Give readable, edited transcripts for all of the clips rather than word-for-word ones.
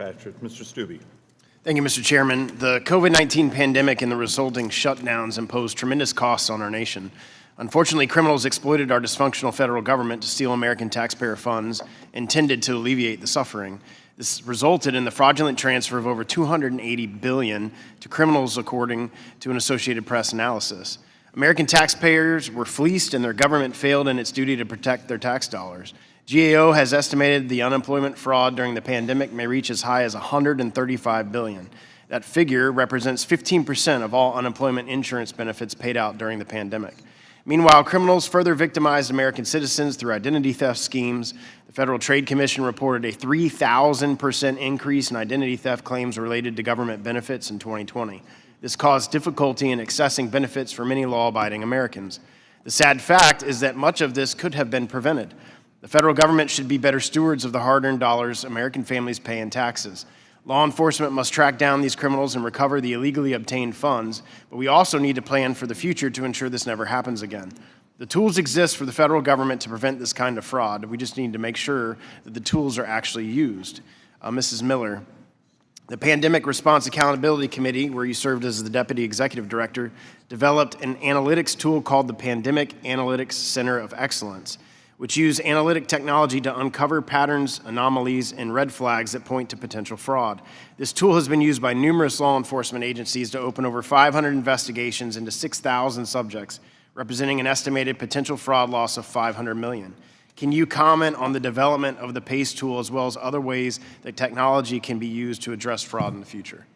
Patrick. Mr. Steube. Thank you, Mr. Chairman. The COVID-19 pandemic and the resulting shutdowns imposed tremendous costs on our nation. Unfortunately, criminals exploited our dysfunctional federal government to steal American taxpayer funds intended to alleviate the suffering. This resulted in the fraudulent transfer of over $280 billion to criminals, according to an Associated Press analysis. American taxpayers were fleeced and their government failed in its duty to protect their tax dollars. GAO has estimated the unemployment fraud during the pandemic may reach as high as $135 billion. That figure represents 15% of all unemployment insurance benefits paid out during the pandemic. Meanwhile, criminals further victimized American citizens through identity theft schemes. The Federal Trade Commission reported a 3,000% increase in identity theft claims related to government benefits in 2020. This caused difficulty in accessing benefits for many law-abiding Americans. The sad fact is that much of this could have been prevented. The federal government should be better stewards of the hard-earned dollars American families pay in taxes. Law enforcement must track down these criminals and recover the illegally obtained funds, but we also need to plan for the future to ensure this never happens again. The tools exist for the federal government to prevent this kind of fraud. We just need to make sure that the tools are actually used. Mrs. Miller, the Pandemic Response Accountability Committee, where you served as the Deputy Executive Director, developed an analytics tool called the Pandemic Analytics Center of Excellence, which use analytic technology to uncover patterns, anomalies, and red flags that point to potential fraud. This tool has been used by numerous law enforcement agencies to open over 500 investigations into 6,000 subjects, representing an estimated potential fraud loss of $500 million. Can you comment on the development of the PACE tool as well as other ways that technology can be used to address fraud in the future?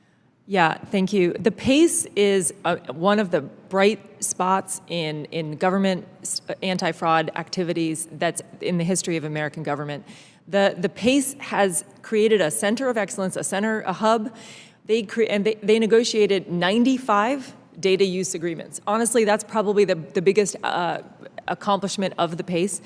Yeah, thank you. The PACE is one of the bright spots in government anti-fraud activities that's in the history of American government. The PACE has created a center of excellence, a hub. They negotiated 95 data use agreements. Honestly, that's probably the biggest accomplishment of the PACE.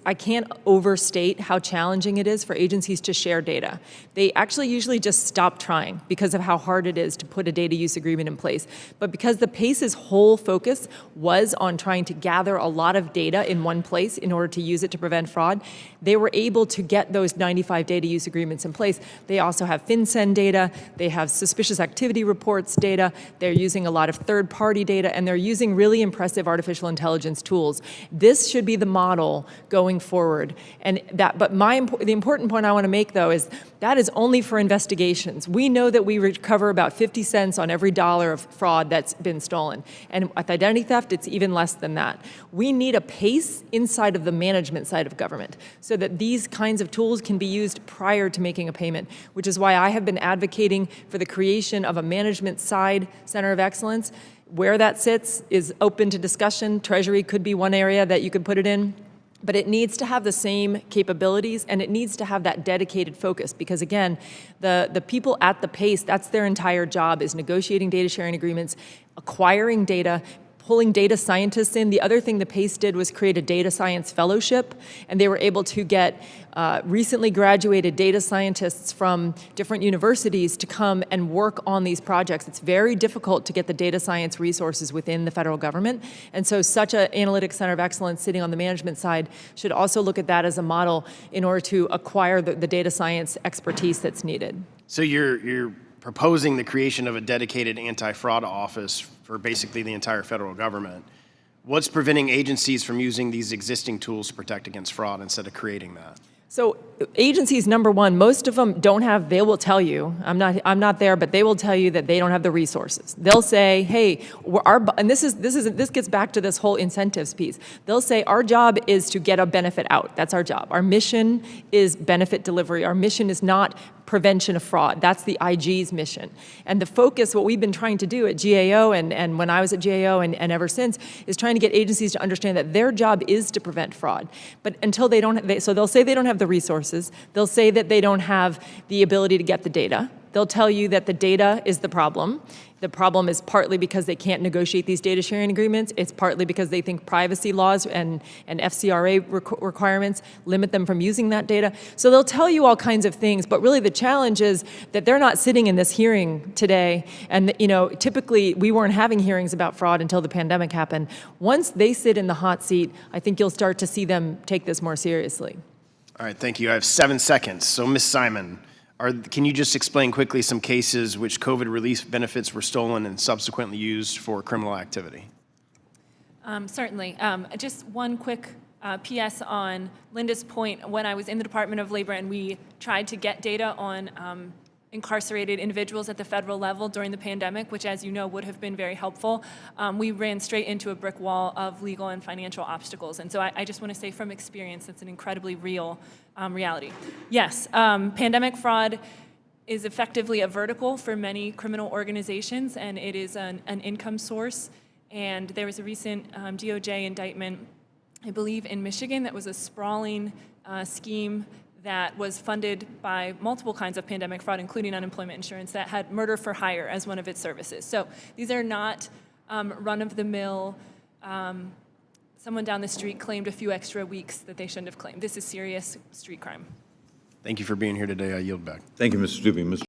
I can't overstate how challenging it is for agencies to share data. They actually usually just stop trying because of how hard it is to put a data use agreement in place. But because the PACE's whole focus was on trying to gather a lot of data in one place in order to use it to prevent fraud, they were able to get those 95 data use agreements in place. They also have FinCEN data, they have suspicious activity reports data, they're using a lot of third-party data, and they're using really impressive artificial intelligence tools. This should be the model going forward. But the important point I want to make, though, is that is only for investigations. We know that we recover about 50 cents on every dollar of fraud that's been stolen. And with identity theft, it's even less than that. We need a PACE inside of the management side of government so that these kinds of tools can be used prior to making a payment, which is why I have been advocating for the creation of a management side center of excellence. Where that sits is open to discussion. Treasury could be one area that you could put it in. But it needs to have the same capabilities, and it needs to have that dedicated focus because, again, the people at the PACE, that's their entire job, is negotiating data sharing agreements, acquiring data, pulling data scientists in. The other thing the PACE did was create a data science fellowship, and they were able to get recently graduated data scientists from different universities to come and work on these projects. It's very difficult to get the data science resources within the federal government, and so such an analytics center of excellence sitting on the management side should also look at that as a model in order to acquire the data science expertise that's needed. So you're proposing the creation of a dedicated anti-fraud office for basically the entire federal government. What's preventing agencies from using these existing tools to protect against fraud instead of creating that? So agencies, number one, most of them don't have, they will tell you, I'm not there, but they will tell you that they don't have the resources. They'll say, hey, and this gets back to this whole incentives piece. They'll say our job is to get a benefit out. That's our job. Our mission is benefit delivery. Our mission is not prevention of fraud. That's the IG's mission. And the focus, what we've been trying to do at GAO and when I was at GAO and ever since, is trying to get agencies to understand that their job is to prevent fraud. But until they don't, so they'll say they don't have the resources. They'll say that they don't have the ability to get the data. They'll tell you that the data is the problem. The problem is partly because they can't negotiate these data sharing agreements. It's partly because they think privacy laws and FCRA requirements limit them from using that data. So they'll tell you all kinds of things, but really the challenge is that they're not sitting in this hearing today. And typically we weren't having hearings about fraud until the pandemic happened. Once they sit in the hot seat, I think you'll start to see them take this more seriously. All right, thank you. I have 7 seconds. So Ms. Simon, Can you just explain quickly some cases which COVID relief benefits were stolen and subsequently used for criminal activity? Certainly. Just one quick PS on Linda's point. When I was in the Department of Labor and we tried to get data on incarcerated individuals at the federal level during the pandemic, which, as you know, would have been very helpful, we ran straight into a brick wall of legal and financial obstacles. And so I just want to say from experience, that's an incredibly real reality. Yes, pandemic fraud is effectively a vertical for many criminal organizations, and it is an income source. And there was a recent DOJ indictment, I believe in Michigan, that was a sprawling scheme that was funded by multiple kinds of pandemic fraud, including unemployment insurance, that had murder for hire as one of its services. So these are not run-of-the-mill, someone down the street claimed a few extra weeks that they shouldn't have claimed. This is serious street crime. Thank you for being here today. I yield back. Thank you, Mr. Steube. Mr.